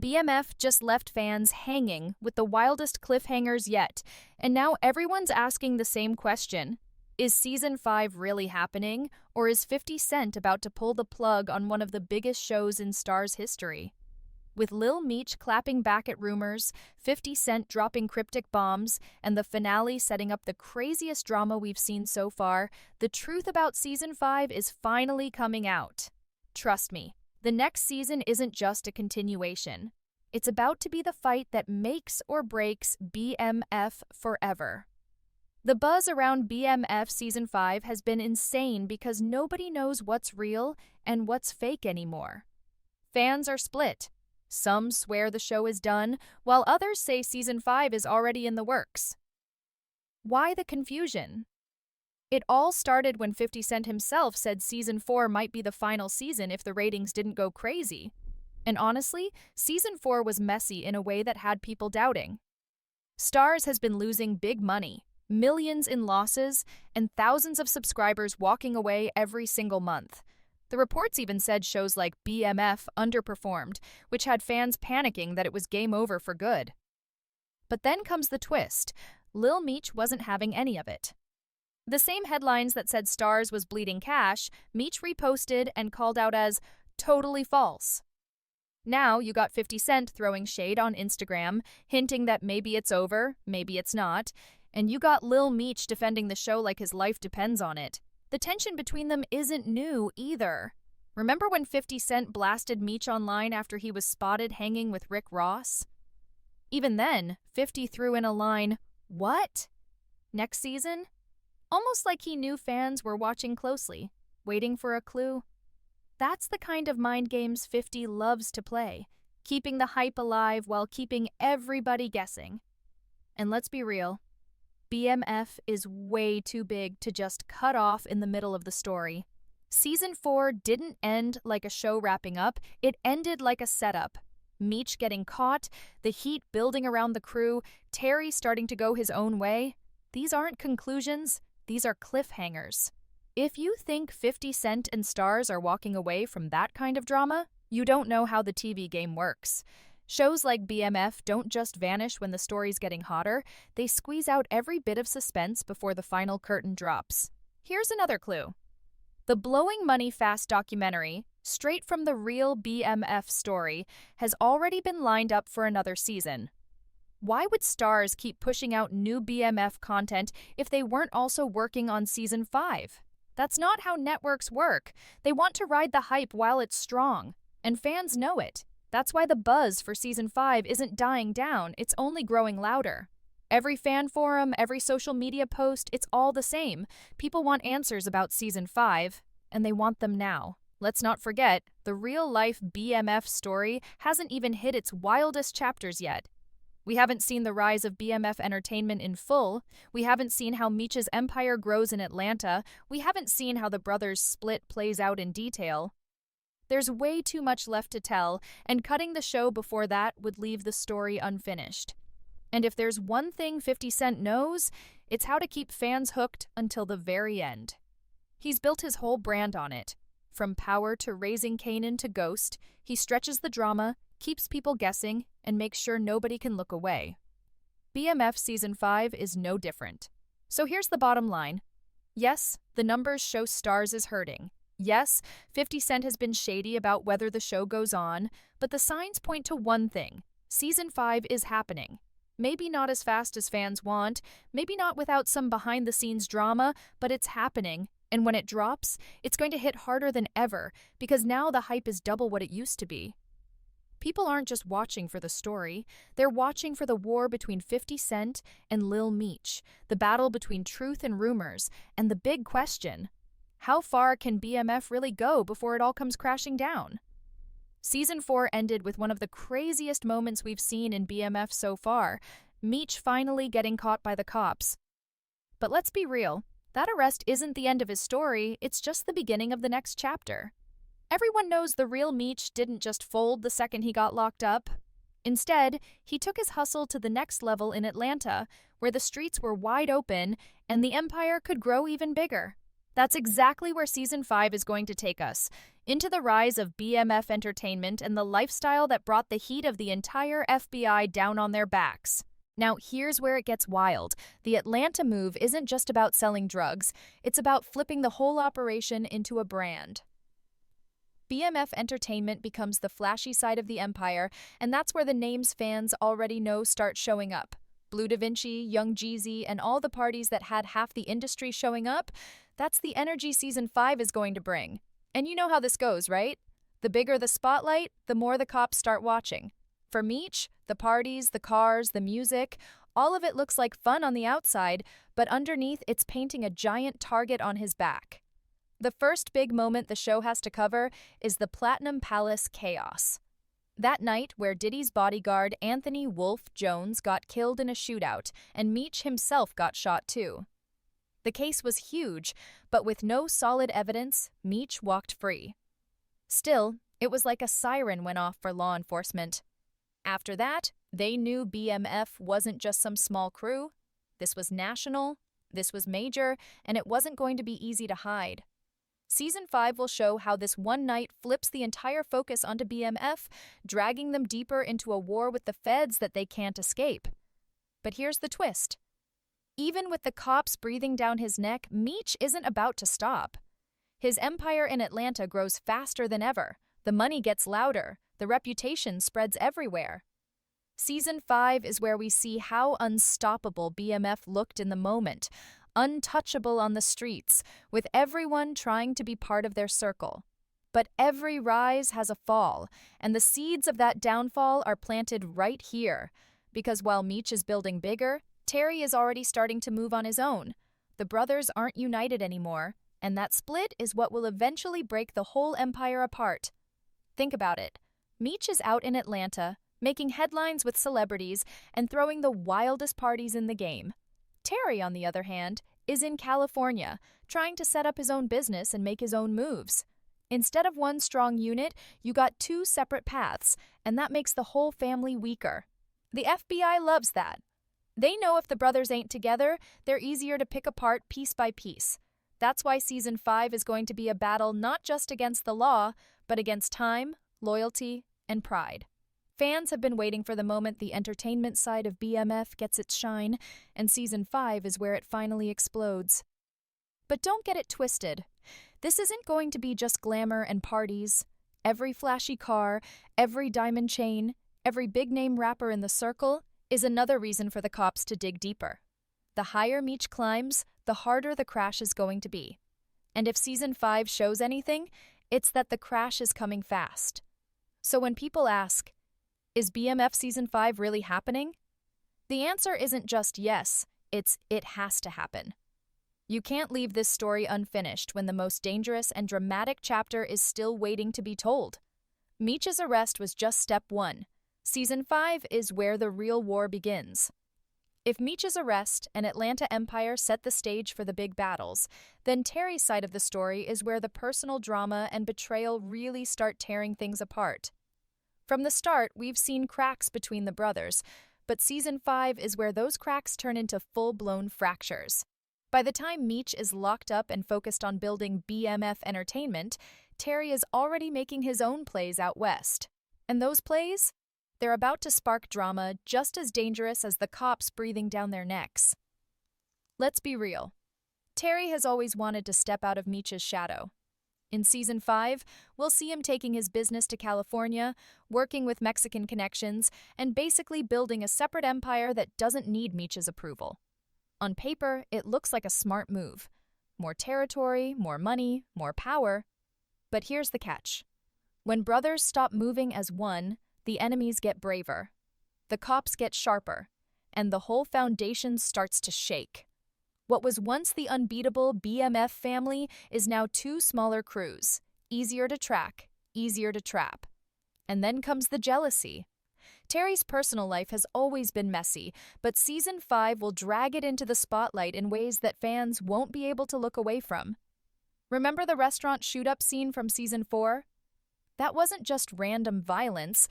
BMF just left fans hanging with the wildest cliffhangers yet, and now everyone's asking the same question. Is Season 5 really happening, or is 50 Cent about to pull the plug on one of the biggest shows in Star's history? With Lil Meech clapping back at rumors, 50 Cent dropping cryptic bombs, and the finale setting up the craziest drama we've seen so far, the truth about Season 5 is finally coming out. Trust me, the next season isn't just a continuation. It's about to be the fight that makes or breaks BMF forever. The buzz around BMF Season 5 has been insane because nobody knows what's real and what's fake anymore. Fans are split. Some swear the show is done, while others say Season 5 is already in the works. Why the confusion? It all started when 50 Cent himself said Season 4 might be the final season if the ratings didn't go crazy. And honestly, Season 4 was messy in a way that had people doubting. Starz has been losing big money, millions in losses, and thousands of subscribers walking away every single month. The reports even said shows like BMF underperformed, which had fans panicking that it was game over for good. But then comes the twist. Lil Meech wasn't having any of it. The same headlines that said Starz was bleeding cash, Meech reposted and called out as totally false. Now you got 50 Cent throwing shade on Instagram, hinting that maybe it's over, maybe it's not, and you got Lil Meech defending the show like his life depends on it. The tension between them isn't new either. Remember when 50 Cent blasted Meech online after he was spotted hanging with Rick Ross? Even then, 50 threw in a line, "What? Next season?" Almost like he knew fans were watching closely, waiting for a clue. That's the kind of mind games 50 loves to play, keeping the hype alive while keeping everybody guessing. And let's be real, BMF is way too big to just cut off in the middle of the story. Season 4 didn't end like a show wrapping up, it ended like a setup. Meech getting caught, the heat building around the crew, Terry starting to go his own way. These aren't conclusions, these are cliffhangers. If you think 50 Cent and Starz are walking away from that kind of drama, you don't know how the TV game works. Shows like BMF don't just vanish when the story's getting hotter, they squeeze out every bit of suspense before the final curtain drops. Here's another clue. The Blowing Money Fast documentary, straight from the real BMF story, has already been lined up for another season. Why would Starz keep pushing out new BMF content if they weren't also working on Season 5? That's not how networks work. They want to ride the hype while it's strong, and fans know it. That's why the buzz for Season 5 isn't dying down, it's only growing louder. Every fan forum, every social media post, it's all the same. People want answers about Season 5, and they want them now. Let's not forget, the real-life BMF story hasn't even hit its wildest chapters yet. We haven't seen the rise of BMF Entertainment in full. We haven't seen how Meech's empire grows in Atlanta. We haven't seen how the brothers' split plays out in detail. There's way too much left to tell, and cutting the show before that would leave the story unfinished. And if there's one thing 50 Cent knows, it's how to keep fans hooked until the very end. He's built his whole brand on it. From Power to Raising Kanan to Ghost, he stretches the drama, keeps people guessing, and makes sure nobody can look away. BMF Season 5 is no different. So here's the bottom line. Yes, the numbers show Starz is hurting. Yes, 50 Cent has been shady about whether the show goes on, but the signs point to one thing. Season 5 is happening. Maybe not as fast as fans want, maybe not without some behind-the-scenes drama, but it's happening, and when it drops, it's going to hit harder than ever, because now the hype is double what it used to be. People aren't just watching for the story, they're watching for the war between 50 Cent and Lil Meech, the battle between truth and rumors, and the big question: how far can BMF really go before it all comes crashing down? Season 4 ended with one of the craziest moments we've seen in BMF so far, Meech finally getting caught by the cops. But let's be real, that arrest isn't the end of his story, it's just the beginning of the next chapter. Everyone knows the real Meech didn't just fold the second he got locked up. Instead, he took his hustle to the next level in Atlanta, where the streets were wide open and the empire could grow even bigger. That's exactly where Season 5 is going to take us, into the rise of BMF Entertainment and the lifestyle that brought the heat of the entire FBI down on their backs. Now, here's where it gets wild. The Atlanta move isn't just about selling drugs, it's about flipping the whole operation into a brand. BMF Entertainment becomes the flashy side of the empire, and that's where the names fans already know start showing up. Blue Da Vinci, Young Jeezy, and all the parties that had half the industry showing up, that's the energy Season 5 is going to bring. And you know how this goes, right? The bigger the spotlight, the more the cops start watching. For Meech, the parties, the cars, the music, all of it looks like fun on the outside, but underneath it's painting a giant target on his back. The first big moment the show has to cover is the Platinum Palace chaos. That night where Diddy's bodyguard Anthony Wolf Jones got killed in a shootout and Meech himself got shot too. The case was huge, but with no solid evidence, Meech walked free. Still, it was like a siren went off for law enforcement. After that, they knew BMF wasn't just some small crew. This was national, this was major, and it wasn't going to be easy to hide. Season 5 will show how this one night flips the entire focus onto BMF, dragging them deeper into a war with the feds that they can't escape. But here's the twist. Even with the cops breathing down his neck, Meech isn't about to stop. His empire in Atlanta grows faster than ever. The money gets louder. The reputation spreads everywhere. Season 5 is where we see how unstoppable BMF looked in the moment, untouchable on the streets, with everyone trying to be part of their circle. But every rise has a fall, and the seeds of that downfall are planted right here. Because while Meech is building bigger, Terry is already starting to move on his own. The brothers aren't united anymore, and that split is what will eventually break the whole empire apart. Think about it. Meech is out in Atlanta, making headlines with celebrities and throwing the wildest parties in the game. Terry, on the other hand, is in California, trying to set up his own business and make his own moves. Instead of one strong unit, you got two separate paths, and that makes the whole family weaker. The FBI loves that. They know if the brothers ain't together, they're easier to pick apart piece by piece. That's why Season 5 is going to be a battle not just against the law, but against time, loyalty, and pride. Fans have been waiting for the moment the entertainment side of BMF gets its shine, and Season 5 is where it finally explodes. But don't get it twisted. This isn't going to be just glamour and parties. Every flashy car, every diamond chain, every big-name rapper in the circle is another reason for the cops to dig deeper. The higher Meech climbs, the harder the crash is going to be. And if Season 5 shows anything, it's that the crash is coming fast. So when people ask, is BMF Season 5 really happening? The answer isn't just yes, it's it has to happen. You can't leave this story unfinished when the most dangerous and dramatic chapter is still waiting to be told. Meech's arrest was just step one. Season 5 is where the real war begins. If Meech's arrest and Atlanta Empire set the stage for the big battles, then Terry's side of the story is where the personal drama and betrayal really start tearing things apart. From the start, we've seen cracks between the brothers, but Season 5 is where those cracks turn into full-blown fractures. By the time Meech is locked up and focused on building BMF Entertainment, Terry is already making his own plays out west. And those plays? They're about to spark drama just as dangerous as the cops breathing down their necks. Let's be real. Terry has always wanted to step out of Meech's shadow. In Season 5, we'll see him taking his business to California, working with Mexican connections, and basically building a separate empire that doesn't need Meech's approval. On paper, it looks like a smart move. More territory, more money, more power. But here's the catch. When brothers stop moving as one, the enemies get braver. The cops get sharper, and the whole foundation starts to shake. What was once the unbeatable BMF family is now two smaller crews, easier to track, easier to trap. And then comes the jealousy. Terry's personal life has always been messy, but Season 5 will drag it into the spotlight in ways that fans won't be able to look away from. Remember the restaurant shoot-up scene from Season 4? That wasn't just random violence,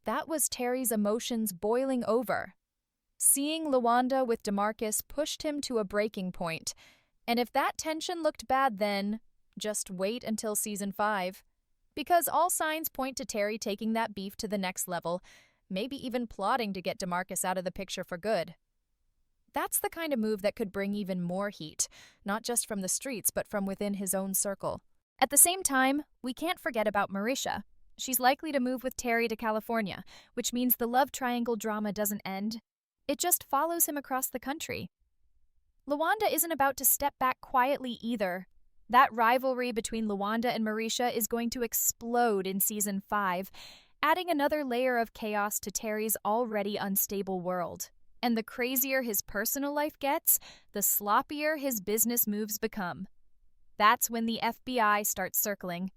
that was Terry's emotions boiling over. Seeing Lawanda with DeMarcus pushed him to a breaking point, And if that tension looked bad then, just wait until season 5. Because all signs point to Terry taking that beef to the next level, maybe even plotting to get DeMarcus out of the picture for good. That's the kind of move that could bring even more heat, not just from the streets but from within his own circle. At the same time, we can't forget about Marisha. She's likely to move with Terry to California, which means the love triangle drama doesn't end. It just follows him across the country. Lawanda isn't about to step back quietly either. That rivalry between Lawanda and Marisha is going to explode in season 5, adding another layer of chaos to Terry's already unstable world. And the crazier his personal life gets, the sloppier his business moves become. That's when the FBI starts circling.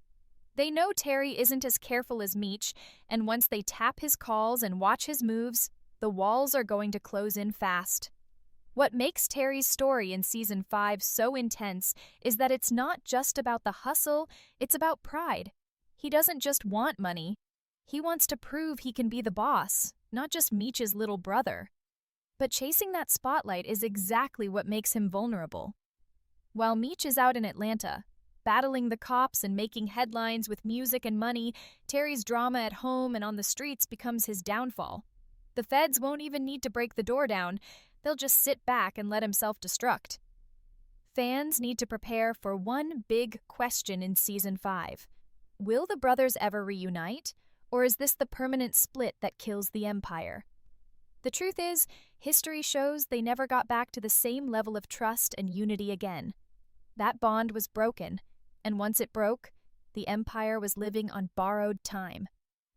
They know Terry isn't as careful as Meech, and once they tap his calls and watch his moves, the walls are going to close in fast. What makes Terry's story in season 5 so intense is that it's not just about the hustle, it's about pride. He doesn't just want money. He wants to prove he can be the boss, not just Meech's little brother. But chasing that spotlight is exactly what makes him vulnerable. While Meech is out in Atlanta, battling the cops and making headlines with music and money, Terry's drama at home and on the streets becomes his downfall. The feds won't even need to break the door down. They'll just sit back and let him self-destruct. Fans need to prepare for one big question in season 5. Will the brothers ever reunite, or is this the permanent split that kills the empire? The truth is, history shows they never got back to the same level of trust and unity again. That bond was broken, and once it broke, the empire was living on borrowed time.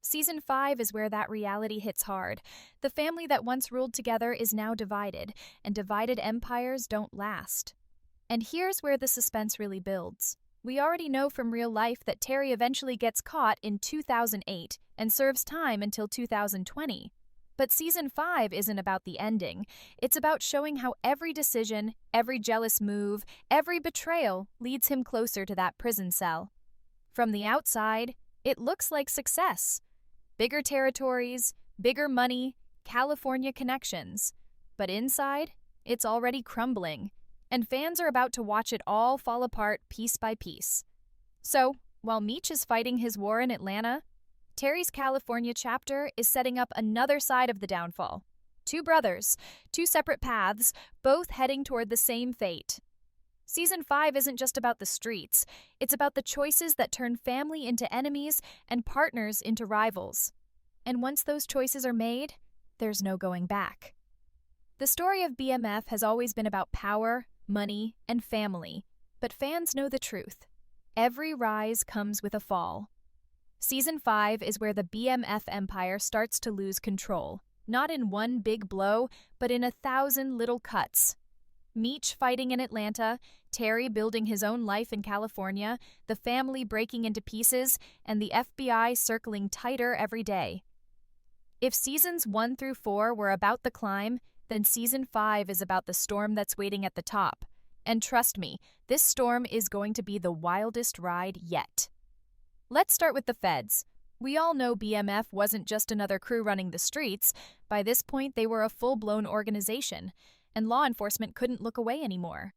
Season 5 is where that reality hits hard. The family that once ruled together is now divided, and divided empires don't last. And here's where the suspense really builds. We already know from real life that Terry eventually gets caught in 2008 and serves time until 2020. But season 5 isn't about the ending. It's about showing how every decision, every jealous move, every betrayal leads him closer to that prison cell. From the outside, it looks like success. Bigger territories, bigger money, California connections. But inside, it's already crumbling, and fans are about to watch it all fall apart piece by piece. So, while Meech is fighting his war in Atlanta, Terry's California chapter is setting up another side of the downfall. 2 brothers, 2 separate paths, both heading toward the same fate. Season 5 isn't just about the streets. It's about the choices that turn family into enemies and partners into rivals. And once those choices are made, there's no going back. The story of BMF has always been about power, money, and family. But fans know the truth. Every rise comes with a fall. Season 5 is where the BMF empire starts to lose control, not in one big blow, but in 1,000 little cuts. Meech fighting in Atlanta, Terry building his own life in California, the family breaking into pieces, and the FBI circling tighter every day. If seasons 1 through 4 were about the climb, then season 5 is about the storm that's waiting at the top. And trust me, this storm is going to be the wildest ride yet. Let's start with the feds. We all know BMF wasn't just another crew running the streets. By this point, they were a full-blown organization, and law enforcement couldn't look away anymore.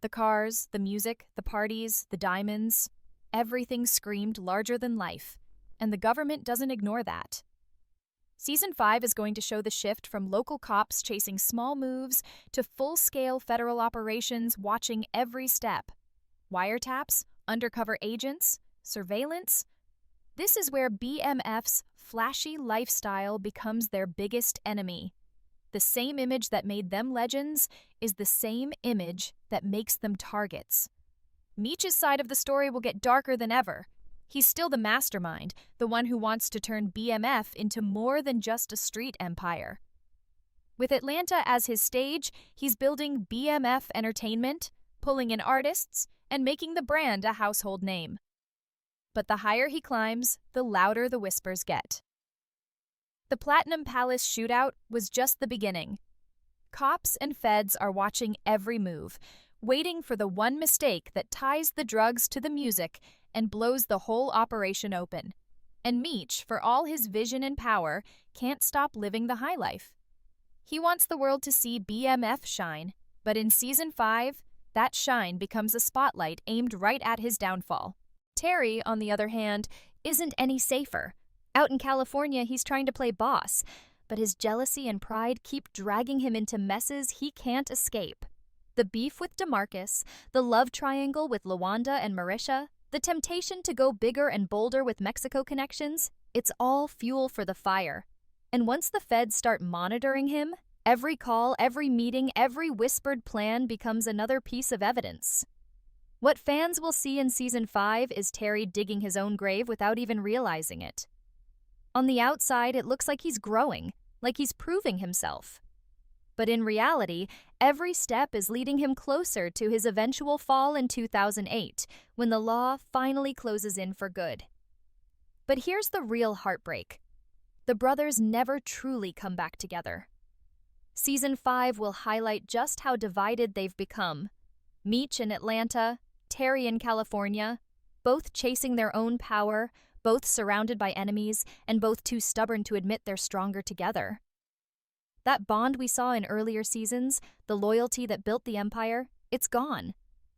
The cars, the music, the parties, the diamonds, everything screamed larger than life, and the government doesn't ignore that. Season 5 is going to show the shift from local cops chasing small moves to full-scale federal operations watching every step. Wiretaps, undercover agents, surveillance. This is where BMF's flashy lifestyle becomes their biggest enemy. The same image that made them legends is the same image that makes them targets. Meech's side of the story will get darker than ever. He's still the mastermind, the one who wants to turn BMF into more than just a street empire. With Atlanta as his stage, he's building BMF Entertainment, pulling in artists, and making the brand a household name. But the higher he climbs, the louder the whispers get. The Platinum Palace shootout was just the beginning. Cops and feds are watching every move, waiting for the one mistake that ties the drugs to the music and blows the whole operation open. And Meech, for all his vision and power, can't stop living the high life. He wants the world to see BMF shine, but in season 5, That shine becomes a spotlight aimed right at his downfall. Terry, on the other hand, isn't any safer. Out in California, he's trying to play boss, but his jealousy and pride keep dragging him into messes he can't escape. The beef with DeMarcus, the love triangle with LaWanda and Marisha, the temptation to go bigger and bolder with Mexico connections, it's all fuel for the fire. And once the feds start monitoring him, every call, every meeting, every whispered plan becomes another piece of evidence. What fans will see in Season 5 is Terry digging his own grave without even realizing it. On the outside, it looks like he's growing, like he's proving himself. But in reality, every step is leading him closer to his eventual fall in 2008, when the law finally closes in for good. But here's the real heartbreak. The brothers never truly come back together. Season 5 will highlight just how divided they've become. Meech in Atlanta, Terry in California, both chasing their own power, both surrounded by enemies, and both too stubborn to admit they're stronger together. That bond we saw in earlier seasons, the loyalty that built the empire, it's gone.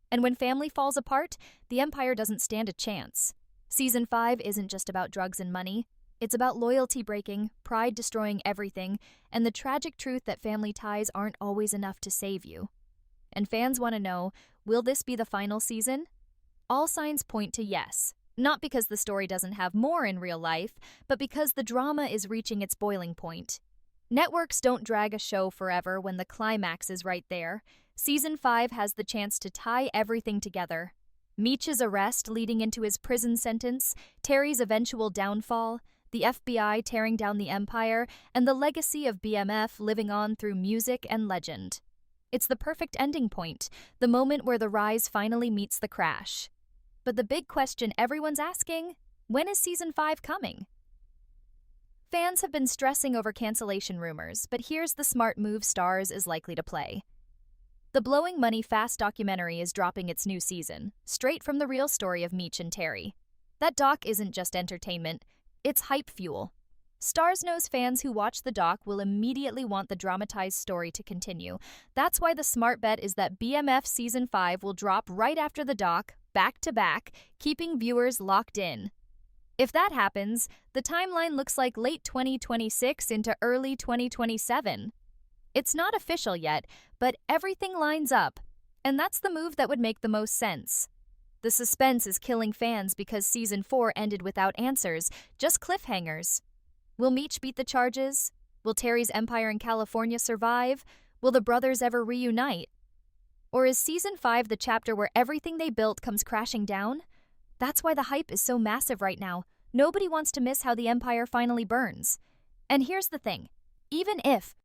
And when family falls apart, the empire doesn't stand a chance. Season 5 isn't just about drugs and money. It's about loyalty breaking, pride destroying everything, and the tragic truth that family ties aren't always enough to save you. And fans want to know, will this be the final season? All signs point to yes. Not because the story doesn't have more in real life, but because the drama is reaching its boiling point. Networks don't drag a show forever when the climax is right there. Season 5 has the chance to tie everything together. Meech's arrest leading into his prison sentence, Terry's eventual downfall, the FBI tearing down the empire, and the legacy of BMF living on through music and legend. It's the perfect ending point, the moment where the rise finally meets the crash. But the big question everyone's asking, when is Season 5 coming? Fans have been stressing over cancellation rumors, but here's the smart move Starz is likely to play. The Blowing Money Fast documentary is dropping its new season, straight from the real story of Meech and Terry. That doc isn't just entertainment, it's hype fuel. Starz knows fans who watch the doc will immediately want the dramatized story to continue. That's why the smart bet is that BMF Season 5 will drop right after the doc, back to back, keeping viewers locked in. If that happens, the timeline looks like late 2026 into early 2027. It's not official yet, but everything lines up, and that's the move that would make the most sense. The suspense is killing fans because Season 4 ended without answers, just cliffhangers. Will Meech beat the charges? Will Terry's empire in California survive? Will the brothers ever reunite? Or is Season 5 the chapter where everything they built comes crashing down? That's why the hype is so massive right now. Nobody wants to miss how the empire finally burns. And here's the thing. Even if